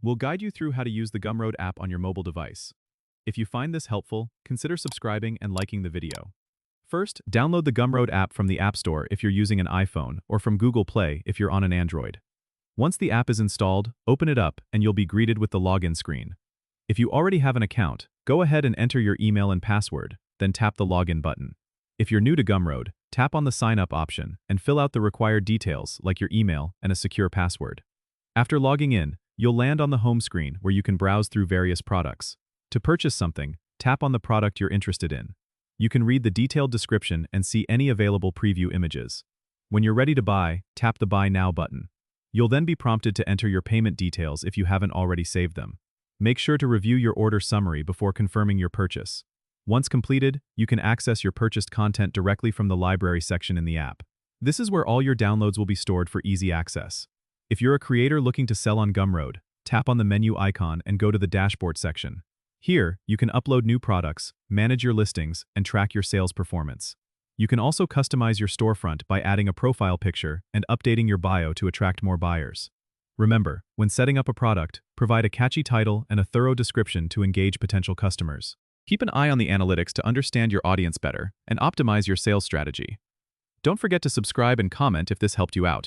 We'll guide you through how to use the Gumroad app on your mobile device. If you find this helpful, consider subscribing and liking the video. First, download the Gumroad app from the App Store if you're using an iPhone or from Google Play if you're on an Android. Once the app is installed, open it up and you'll be greeted with the login screen. If you already have an account, go ahead and enter your email and password, then tap the login button. If you're new to Gumroad, tap on the sign up option and fill out the required details like your email and a secure password. After logging in, you'll land on the home screen where you can browse through various products. To purchase something, tap on the product you're interested in. You can read the detailed description and see any available preview images. When you're ready to buy, tap the Buy Now button. You'll then be prompted to enter your payment details if you haven't already saved them. Make sure to review your order summary before confirming your purchase. Once completed, you can access your purchased content directly from the library section in the app. This is where all your downloads will be stored for easy access. If you're a creator looking to sell on Gumroad, tap on the menu icon and go to the dashboard section. Here, you can upload new products, manage your listings, and track your sales performance. You can also customize your storefront by adding a profile picture and updating your bio to attract more buyers. Remember, when setting up a product, provide a catchy title and a thorough description to engage potential customers. Keep an eye on the analytics to understand your audience better and optimize your sales strategy. Don't forget to subscribe and comment if this helped you out.